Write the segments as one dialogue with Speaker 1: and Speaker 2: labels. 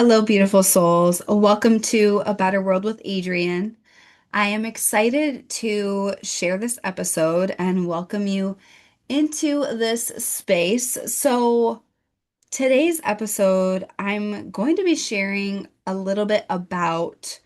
Speaker 1: Hello, beautiful souls. Welcome to A Better World with Adrian. I am excited to share this episode and welcome you into this space. Today's episode, I'm going to be sharing a little bit about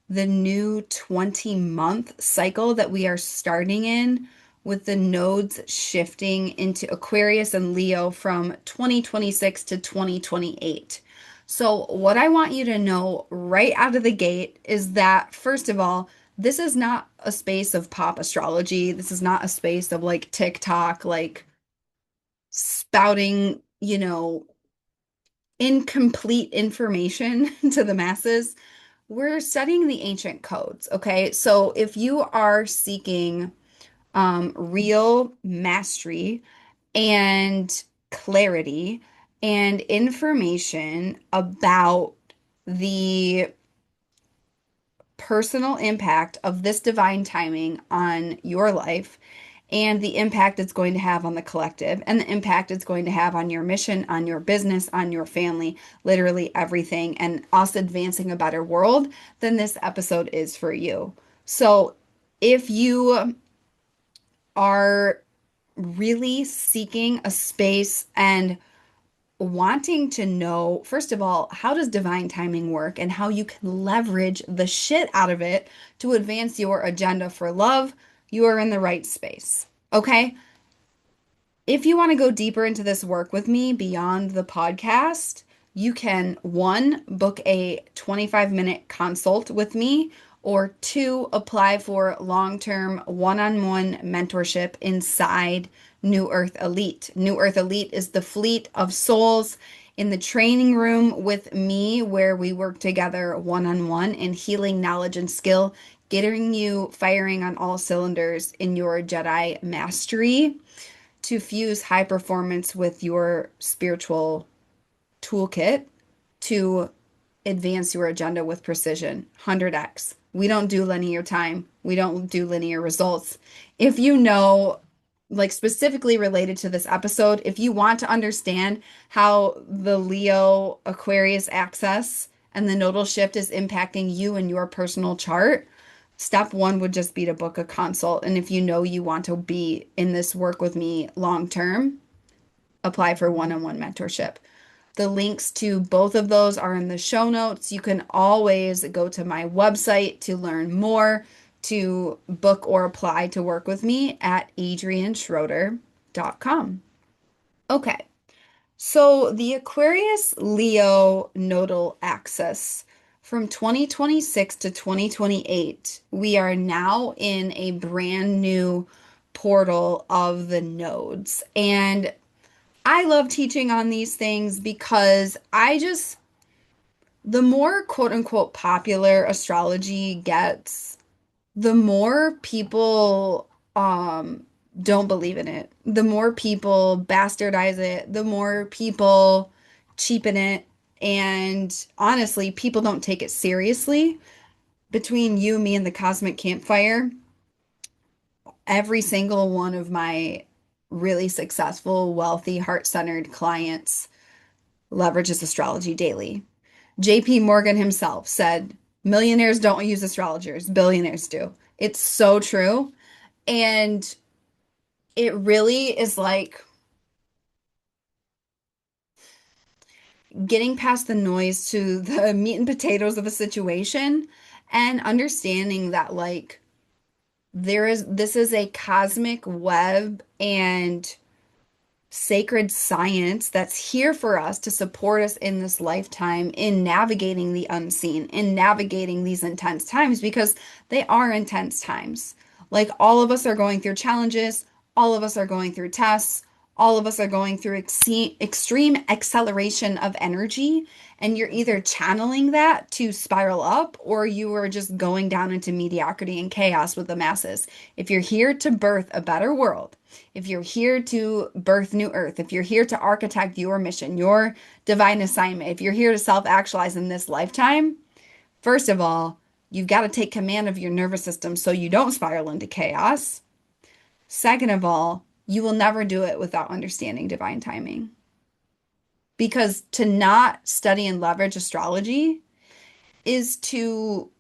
Speaker 1: the new 20-month cycle that we are starting in with the nodes shifting into Aquarius and Leo from 2026 to 2028. So, what I want you to know right out of the gate is that, first of all, this is not a space of pop astrology. This is not a space of like TikTok, like spouting, incomplete information to the masses. We're studying the ancient codes, okay? So if you are seeking real mastery and clarity and information about the personal impact of this divine timing on your life and the impact it's going to have on the collective and the impact it's going to have on your mission, on your business, on your family, literally everything, and us advancing a better world, then this episode is for you. So, if you are really seeking a space and wanting to know, first of all, how does divine timing work and how you can leverage the shit out of it to advance your agenda for love, you are in the right space. Okay? If you want to go deeper into this work with me beyond the podcast, you can one, book a 25-minute consult with me, or two, apply for long-term one-on-one mentorship inside New Earth Elite. New Earth Elite is the fleet of souls in the training room with me where we work together one-on-one in healing knowledge and skill, getting you firing on all cylinders in your Jedi mastery to fuse high performance with your spiritual toolkit to advance your agenda with precision. 100x. We don't do linear time. We don't do linear results. If you know, like specifically related to this episode, if you want to understand how the Leo Aquarius axis and the nodal shift is impacting you and your personal chart, step one would just be to book a consult. And if you know you want to be in this work with me long term, apply for one-on-one mentorship. The links to both of those are in the show notes. You can always go to my website to learn more, to book or apply to work with me at adrianschroeder.com. Okay, so the Aquarius Leo nodal axis from 2026 to 2028, we are now in a brand new portal of the nodes. And I love teaching on these things because the more quote unquote popular astrology gets, the more people don't believe in it. The more people bastardize it, the more people cheapen it. And honestly, people don't take it seriously. Between you, me, and the cosmic campfire, every single one of my really successful, wealthy, heart-centered clients leverages astrology daily. JP Morgan himself said, millionaires don't use astrologers, billionaires do. It's so true. And it really is like getting past the noise to the meat and potatoes of a situation and understanding that like this is a cosmic web and sacred science that's here for us to support us in this lifetime in navigating the unseen, in navigating these intense times because they are intense times. Like all of us are going through challenges, all of us are going through tests, all of us are going through extreme acceleration of energy, and you're either channeling that to spiral up or you are just going down into mediocrity and chaos with the masses. If you're here to birth a better world, if you're here to birth new earth, if you're here to architect your mission, your divine assignment, if you're here to self actualize in this lifetime, first of all, you've got to take command of your nervous system so you don't spiral into chaos. Second of all, you will never do it without understanding divine timing. Because to not study and leverage astrology is to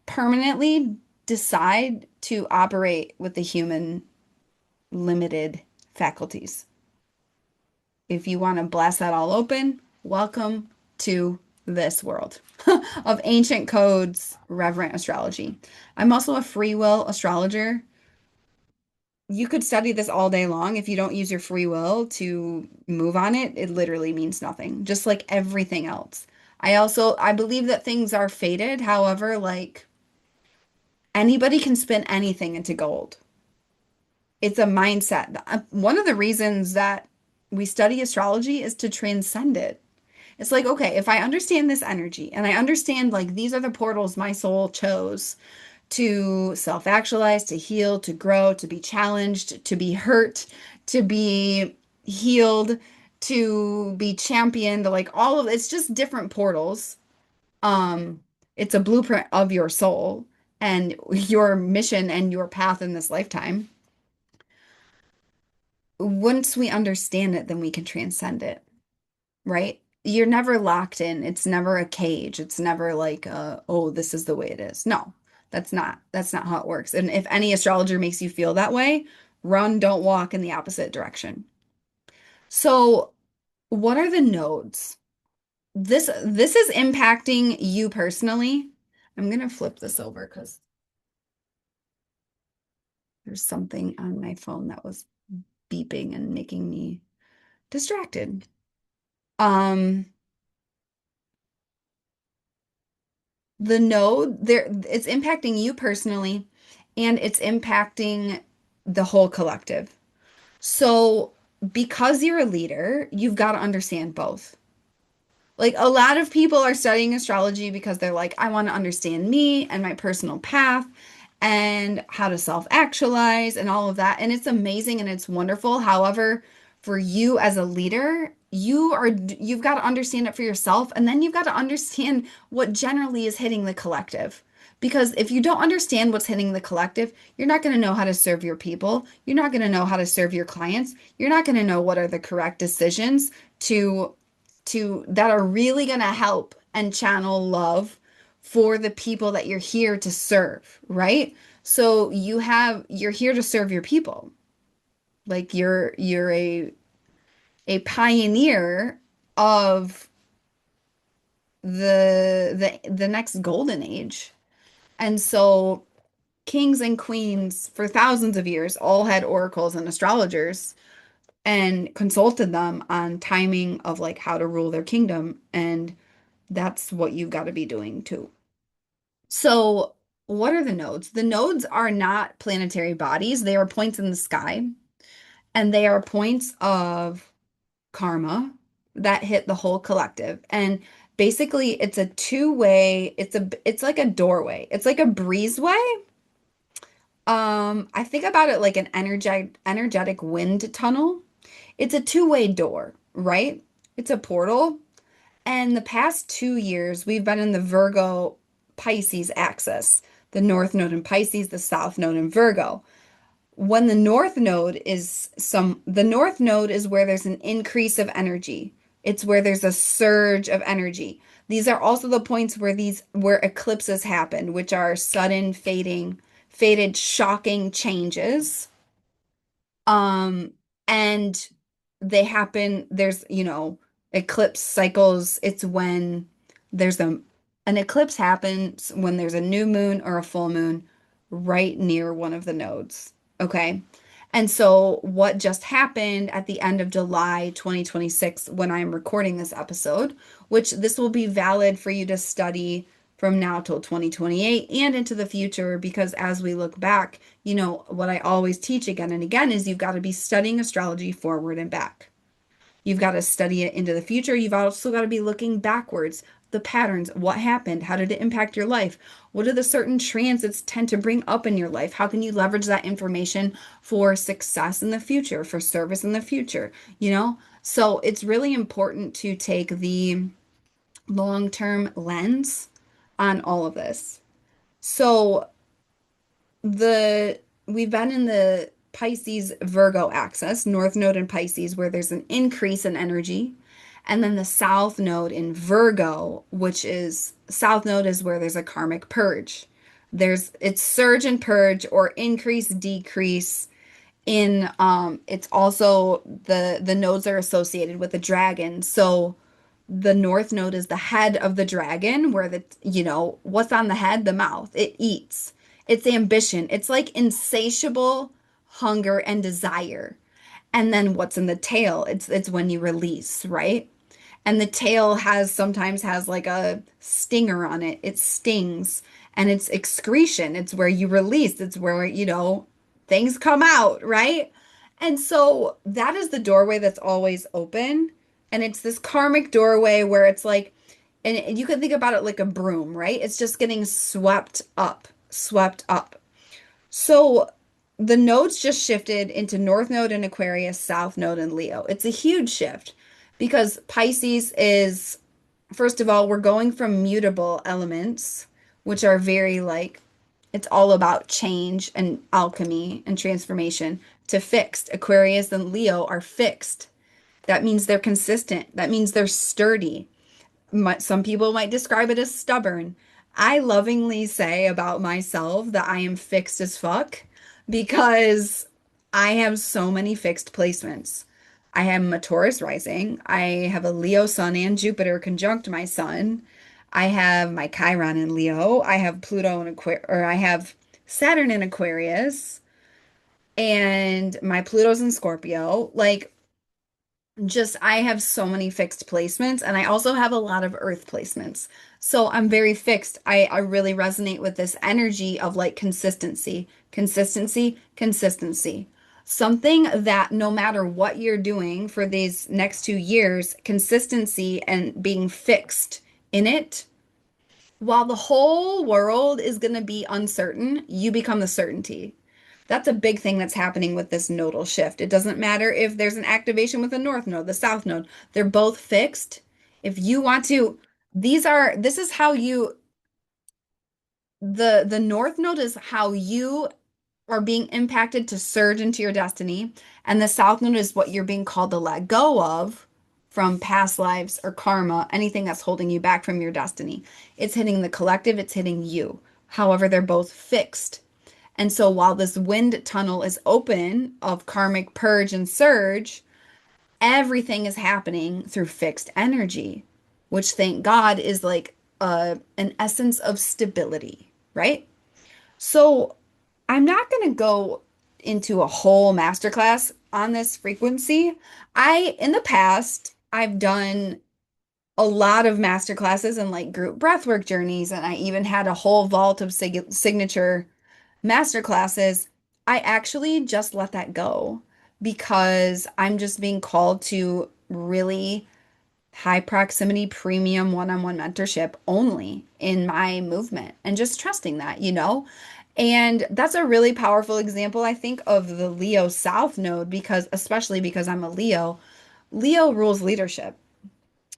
Speaker 1: permanently decide to operate with the human limited faculties. If you want to blast that all open, welcome to this world of ancient codes, reverent astrology. I'm also a free will astrologer. You could study this all day long. If you don't use your free will to move on it, it literally means nothing, just like everything else. I believe that things are fated. However, like anybody can spin anything into gold. It's a mindset. One of the reasons that we study astrology is to transcend it. It's like, okay, if I understand this energy and I understand like these are the portals my soul chose to self-actualize, to heal, to grow, to be challenged, to be hurt, to be healed, to be championed, like all of it's just different portals. Um, it's a blueprint of your soul and your mission and your path in this lifetime. Once we understand it, then we can transcend it, right? You're never locked in. It's never a cage. It's never like, oh, this is the way it is. No, that's not how it works. And if any astrologer makes you feel that way, run, don't walk in the opposite direction. So, what are the nodes? This is impacting you personally. I'm gonna flip this over because there's something on my phone that was beeping and making me distracted. Um, the node there, it's impacting you personally and it's impacting the whole collective. So, because you're a leader, you've got to understand both. Like a lot of people are studying astrology because they're like, I want to understand me and my personal path and how to self-actualize and all of that. And it's amazing and it's wonderful. However, for you as a leader, you've got to understand it for yourself and then you've got to understand what generally is hitting the collective. Because if you don't understand what's hitting the collective, you're not going to know how to serve your people. You're not going to know how to serve your clients. You're not going to know what are the correct decisions to that are really going to help and channel love for the people that you're here to serve, right? So you're here to serve your people. Like you're a pioneer of the next golden age. And so kings and queens for thousands of years all had oracles and astrologers and consulted them on timing of like how to rule their kingdom. And that's what you've got to be doing too. So, what are the nodes? The nodes are not planetary bodies, they are points in the sky, and they are points of karma that hit the whole collective. And basically, it's a two-way, it's like a doorway. It's like a breezeway. I think about it like an energetic wind tunnel. It's a two-way door, right? It's a portal. And the past 2 years, we've been in the Virgo Pisces axis, the North Node in Pisces, the South Node in Virgo. When the North Node is where there's an increase of energy. It's where there's a surge of energy. These are also the points where eclipses happen, which are sudden faded, shocking changes. Um, and they happen, eclipse cycles. It's when there's an eclipse happens when there's a new moon or a full moon right near one of the nodes. Okay. And so what just happened at the end of July 2026 when I'm recording this episode, which this will be valid for you to study from now till 2028 and into the future, because as we look back, what I always teach again and again is you've got to be studying astrology forward and back. You've got to study it into the future. You've also got to be looking backwards, the patterns, what happened, how did it impact your life? What do the certain transits tend to bring up in your life? How can you leverage that information for success in the future, for service in the future? So it's really important to take the long-term lens on all of this. So the we've been in the Pisces Virgo axis, North Node in Pisces, where there's an increase in energy. And then the south node in Virgo, which is south node is where there's a karmic purge. It's surge and purge or increase, decrease in it's also the nodes are associated with the dragon. So the north node is the head of the dragon, where what's on the head? The mouth. It eats. It's ambition. It's like insatiable hunger and desire. And then what's in the tail? It's when you release, right? And the tail sometimes has like a stinger on it. It stings and it's excretion. It's where you release. It's where, things come out, right? And so that is the doorway that's always open. And it's this karmic doorway where it's like, and you can think about it like a broom, right? It's just getting swept up, swept up. So the nodes just shifted into North Node in Aquarius, South Node in Leo. It's a huge shift because Pisces is, first of all, we're going from mutable elements, which are very like, it's all about change and alchemy and transformation, to fixed. Aquarius and Leo are fixed. That means they're consistent. That means they're sturdy. Some people might describe it as stubborn. I lovingly say about myself that I am fixed as fuck because I have so many fixed placements. I am a Taurus rising. I have a Leo sun and Jupiter conjunct my sun. I have my Chiron in Leo. I have Pluto in Aquarius, or I have Saturn in Aquarius, and my Pluto's in Scorpio. Like, just I have so many fixed placements and I also have a lot of earth placements. So I'm very fixed. I really resonate with this energy of like consistency, consistency, consistency. Something that no matter what you're doing for these next 2 years, consistency and being fixed in it, while the whole world is going to be uncertain, you become the certainty. That's a big thing that's happening with this nodal shift. It doesn't matter if there's an activation with the north node, the south node. They're both fixed. If you want to, this is how you, the north node is how you are being impacted to surge into your destiny, and the south node is what you're being called to let go of from past lives or karma, anything that's holding you back from your destiny. It's hitting the collective, it's hitting you. However, they're both fixed. And so while this wind tunnel is open of karmic purge and surge, everything is happening through fixed energy, which thank God is like an essence of stability, right? So I'm not going to go into a whole masterclass on this frequency. In the past, I've done a lot of masterclasses and like group breathwork journeys, and I even had a whole vault of signature master classes. I actually just let that go because I'm just being called to really high proximity premium one-on-one mentorship only in my movement and just trusting that. And that's a really powerful example, I think, of the Leo South node because, especially because I'm a Leo, Leo rules leadership.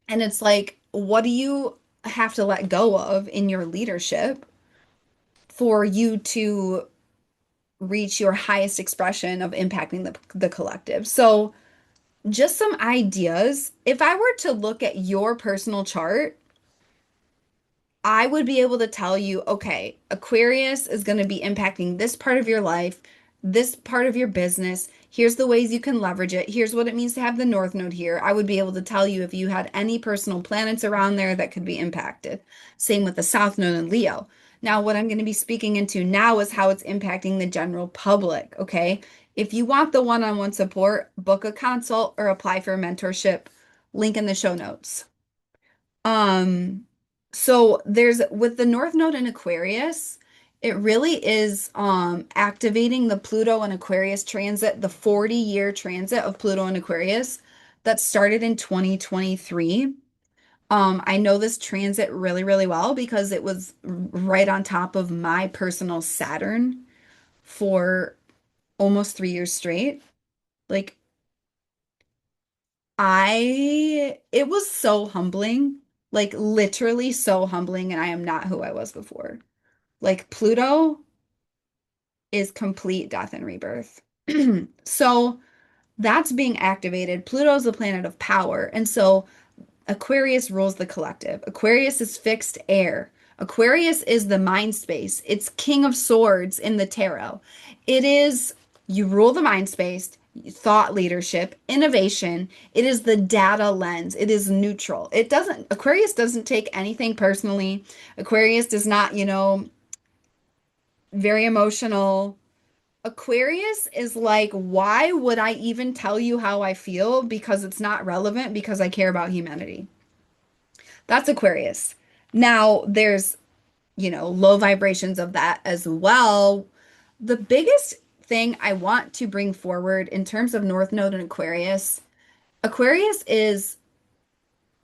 Speaker 1: And it's like, what do you have to let go of in your leadership for you to reach your highest expression of impacting the collective? So, just some ideas. If I were to look at your personal chart, I would be able to tell you, okay, Aquarius is going to be impacting this part of your life, this part of your business. Here's the ways you can leverage it. Here's what it means to have the North Node here. I would be able to tell you if you had any personal planets around there that could be impacted. Same with the South Node in Leo. Now, what I'm going to be speaking into now is how it's impacting the general public, okay? If you want the one-on-one support, book a consult or apply for a mentorship. Link in the show notes. Um, so there's with the North Node in Aquarius, it really is activating the Pluto and Aquarius transit, the 40-year transit of Pluto and Aquarius that started in 2023. I know this transit really, really well because it was right on top of my personal Saturn for almost 3 years straight. Like it was so humbling, like literally so humbling, and I am not who I was before. Like Pluto is complete death and rebirth. So that's being activated. Pluto is the planet of power. And so Aquarius rules the collective. Aquarius is fixed air. Aquarius is the mind space. It's King of Swords in the tarot. It is, you rule the mind space, thought leadership, innovation. It is the data lens. It is neutral. Aquarius doesn't take anything personally. Aquarius does not, very emotional. Aquarius is like, why would I even tell you how I feel? Because it's not relevant because I care about humanity. That's Aquarius. Now, there's, low vibrations of that as well. The biggest thing I want to bring forward in terms of North Node and Aquarius, Aquarius is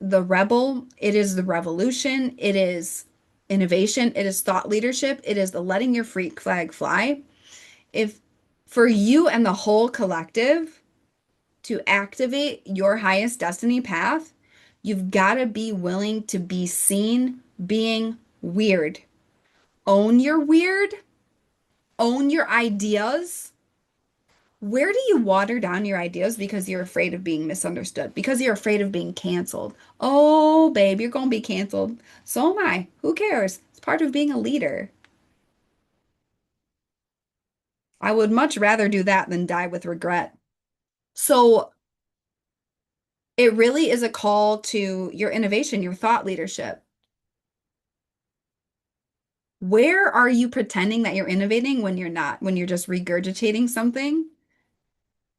Speaker 1: the rebel, it is the revolution, it is innovation, it is thought leadership, it is the letting your freak flag fly. If for you and the whole collective to activate your highest destiny path, you've got to be willing to be seen being weird. Own your weird, own your ideas. Where do you water down your ideas because you're afraid of being misunderstood? Because you're afraid of being canceled. Oh, babe, you're going to be canceled. So am I. Who cares? It's part of being a leader. I would much rather do that than die with regret. So it really is a call to your innovation, your thought leadership. Where are you pretending that you're innovating when you're not, when you're just regurgitating something?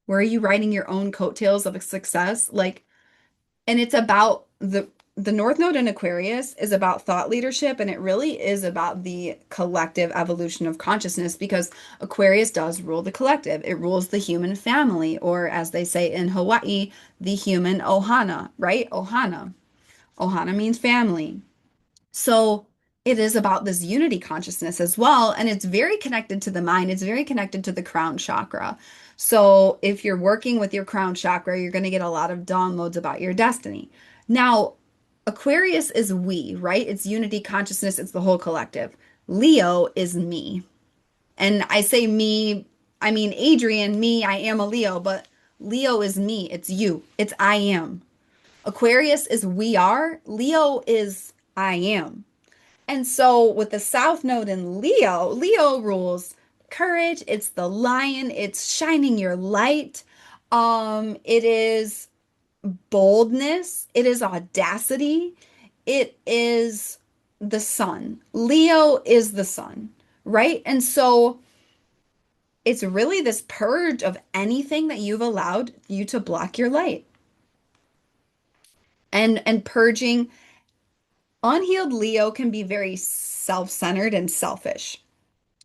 Speaker 1: Where are you riding your own coattails of a success? Like, and it's about the North Node in Aquarius is about thought leadership, and it really is about the collective evolution of consciousness because Aquarius does rule the collective. It rules the human family, or as they say in Hawaii, the human ohana, right? Ohana. Ohana means family. So it is about this unity consciousness as well. And it's very connected to the mind, it's very connected to the crown chakra. So if you're working with your crown chakra, you're going to get a lot of downloads about your destiny. Now, Aquarius is we, right? It's unity consciousness, it's the whole collective. Leo is me. And I say me, I mean Adrian, me, I am a Leo, but Leo is me, it's you, it's I am. Aquarius is we are, Leo is I am. And so with the South Node in Leo, Leo rules courage, it's the lion, it's shining your light. It is boldness, it is audacity, it is the sun. Leo is the sun, right? And so it's really this purge of anything that you've allowed you to block your light. And purging unhealed Leo can be very self-centered and selfish.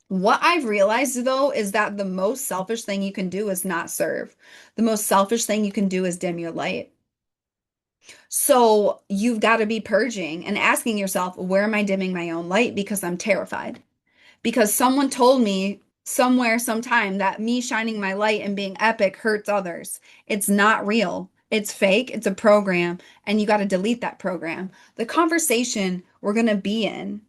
Speaker 1: What I've realized though is that the most selfish thing you can do is not serve. The most selfish thing you can do is dim your light. So you've got to be purging and asking yourself, where am I dimming my own light? Because I'm terrified. Because someone told me somewhere, sometime that me shining my light and being epic hurts others. It's not real. It's fake. It's a program, and you got to delete that program. The conversation we're going to be in,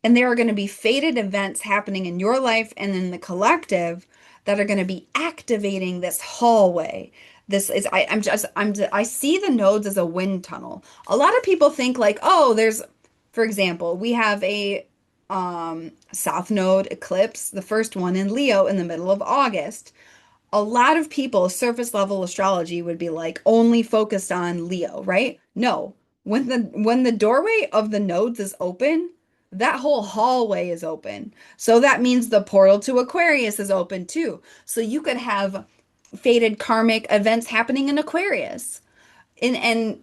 Speaker 1: and there are going to be fated events happening in your life and in the collective that are going to be activating this hallway. This is I see the nodes as a wind tunnel. A lot of people think like, oh, for example, we have a South Node eclipse, the first one in Leo in the middle of August. A lot of people, surface level astrology would be like only focused on Leo, right? No. When the doorway of the nodes is open, that whole hallway is open. So that means the portal to Aquarius is open too. So you could have fated karmic events happening in Aquarius. And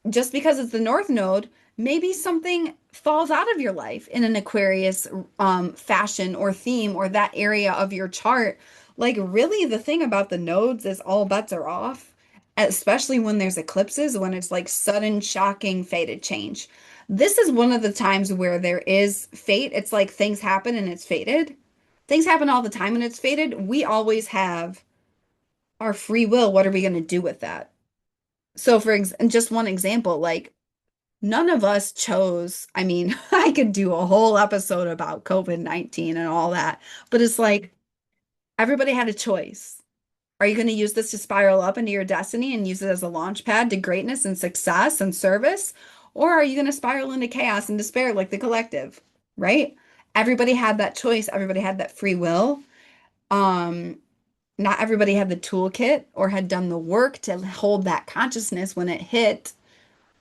Speaker 1: just because it's the North Node, maybe something falls out of your life in an Aquarius fashion or theme or that area of your chart. Like, really, the thing about the nodes is all bets are off, especially when there's eclipses, when it's like sudden, shocking, fated change. This is one of the times where there is fate. It's like things happen and it's fated. Things happen all the time and it's fated. We always have our free will. What are we going to do with that? So, and just one example, like none of us chose. I mean, I could do a whole episode about COVID-19 and all that, but it's like everybody had a choice. Are you going to use this to spiral up into your destiny and use it as a launch pad to greatness and success and service? Or are you going to spiral into chaos and despair like the collective, right? Everybody had that choice. Everybody had that free will. Um, Not everybody had the toolkit or had done the work to hold that consciousness when it hit,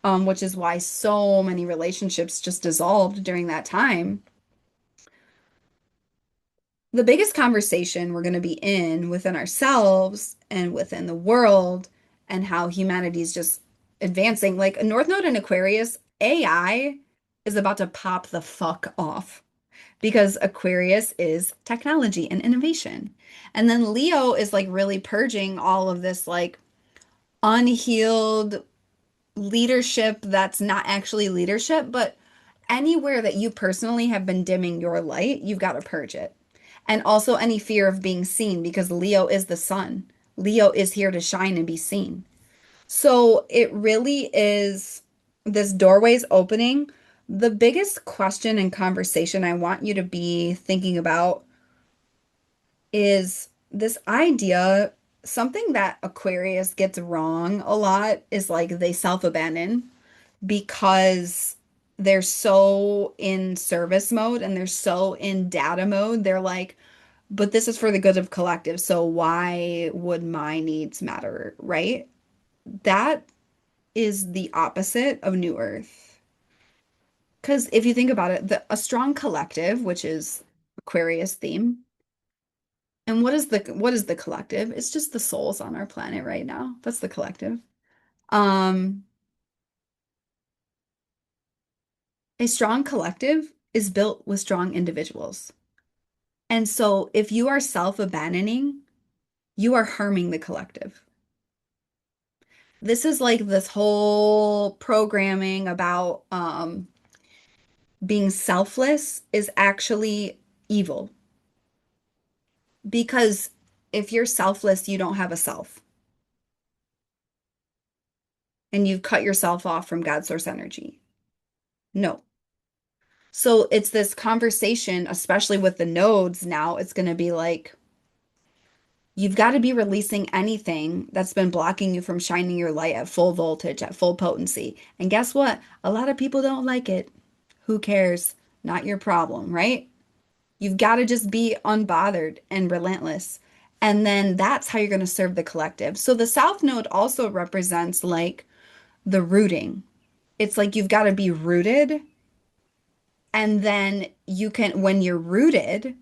Speaker 1: which is why so many relationships just dissolved during that time. The biggest conversation we're going to be in within ourselves and within the world and how humanity is just advancing. Like a North Node in Aquarius, AI is about to pop the fuck off because Aquarius is technology and innovation. And then Leo is like really purging all of this like unhealed leadership that's not actually leadership, but anywhere that you personally have been dimming your light, you've got to purge it. And also any fear of being seen because Leo is the sun. Leo is here to shine and be seen. So it really is this doorway's opening. The biggest question and conversation I want you to be thinking about is this idea. Something that Aquarius gets wrong a lot is like they self-abandon because they're so in service mode and they're so in data mode. They're like, but this is for the good of collective, so why would my needs matter, right? That is the opposite of New Earth. Because if you think about it, a strong collective, which is Aquarius theme, and what is the collective? It's just the souls on our planet right now. That's the collective. Um, a strong collective is built with strong individuals. And so if you are self-abandoning, you are harming the collective. This is like this whole programming about being selfless is actually evil because if you're selfless, you don't have a self and you've cut yourself off from God's source energy. No. So it's this conversation, especially with the nodes now, it's going to be like, you've got to be releasing anything that's been blocking you from shining your light at full voltage, at full potency. And guess what? A lot of people don't like it. Who cares? Not your problem, right? You've got to just be unbothered and relentless. And then that's how you're going to serve the collective. So the South Node also represents like the rooting. It's like you've got to be rooted. And then you can, when you're rooted,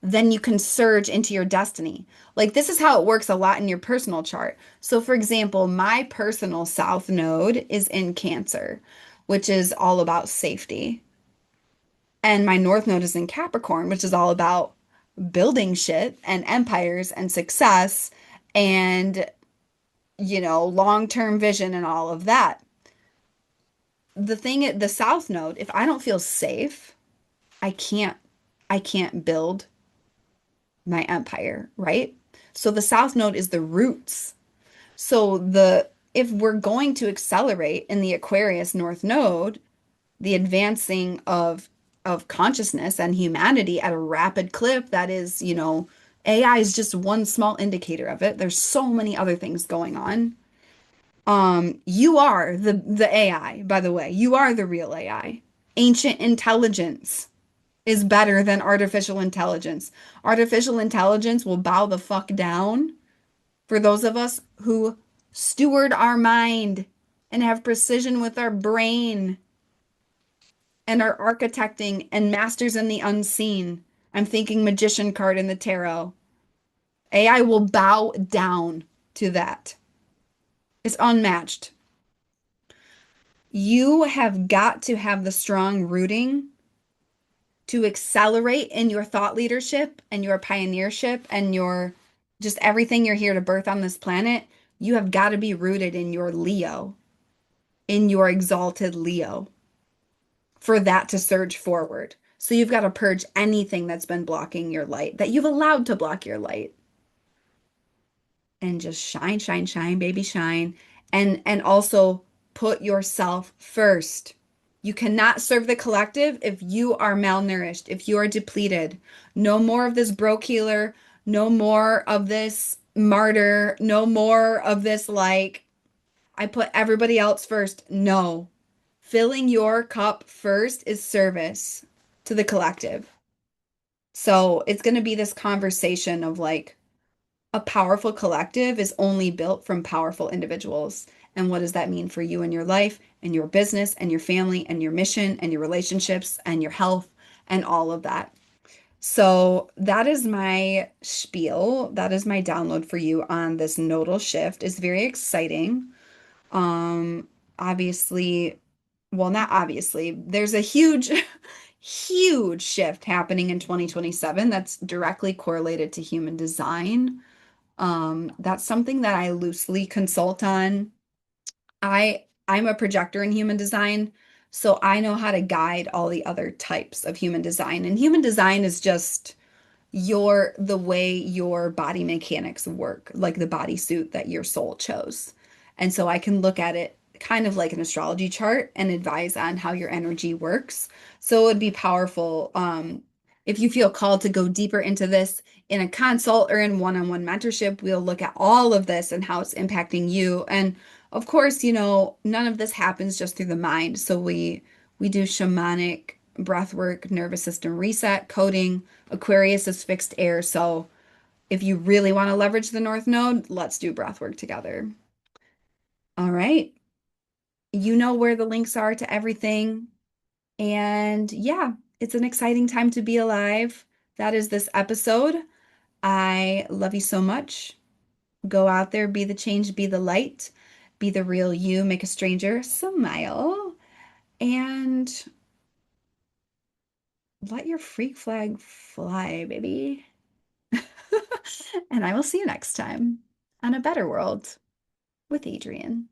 Speaker 1: then you can surge into your destiny. Like this is how it works a lot in your personal chart. So for example, my personal South Node is in Cancer, which is all about safety. And my North Node is in Capricorn, which is all about building shit and empires and success and, long-term vision and all of that. The South Node, if I don't feel safe, I can't I can't build my empire, right? So the South Node is the roots. So the if we're going to accelerate in the Aquarius North Node, the advancing of consciousness and humanity at a rapid clip that is, AI is just one small indicator of it. There's so many other things going on. You are the AI, by the way. You are the real AI. Ancient intelligence is better than artificial intelligence. Artificial intelligence will bow the fuck down for those of us who steward our mind and have precision with our brain and are architecting and masters in the unseen. I'm thinking magician card in the tarot. AI will bow down to that. It's unmatched. You have got to have the strong rooting to accelerate in your thought leadership and your pioneership and your just everything you're here to birth on this planet. You have got to be rooted in your Leo, in your exalted Leo, for that to surge forward. So you've got to purge anything that's been blocking your light, that you've allowed to block your light, and just shine, shine, shine, baby, shine. And also put yourself first. You cannot serve the collective if you are malnourished, if you are depleted. No more of this broke healer, no more of this martyr, no more of this like I put everybody else first. No. Filling your cup first is service to the collective. So it's going to be this conversation of like a powerful collective is only built from powerful individuals. And what does that mean for you and your life and your business and your family and your mission and your relationships and your health and all of that? So that is my spiel. That is my download for you on this nodal shift. It's very exciting. Um, obviously, well, not obviously, there's a huge, huge shift happening in 2027 that's directly correlated to human design. That's something that I loosely consult on. I'm a projector in human design, so I know how to guide all the other types of human design. And human design is just the way your body mechanics work, like the bodysuit that your soul chose. And so I can look at it kind of like an astrology chart and advise on how your energy works. So it would be powerful if you feel called to go deeper into this in a consult or in one-on-one mentorship. We'll look at all of this and how it's impacting you. And of course, none of this happens just through the mind. So we do shamanic breath work, nervous system reset, coding. Aquarius is fixed air. So if you really want to leverage the North Node, let's do breath work together. All right. You know where the links are to everything. And yeah, it's an exciting time to be alive. That is this episode. I love you so much. Go out there, be the change, be the light, be the real you, make a stranger smile, and let your freak flag fly, baby. And I will see you next time on A Better World with Adrian.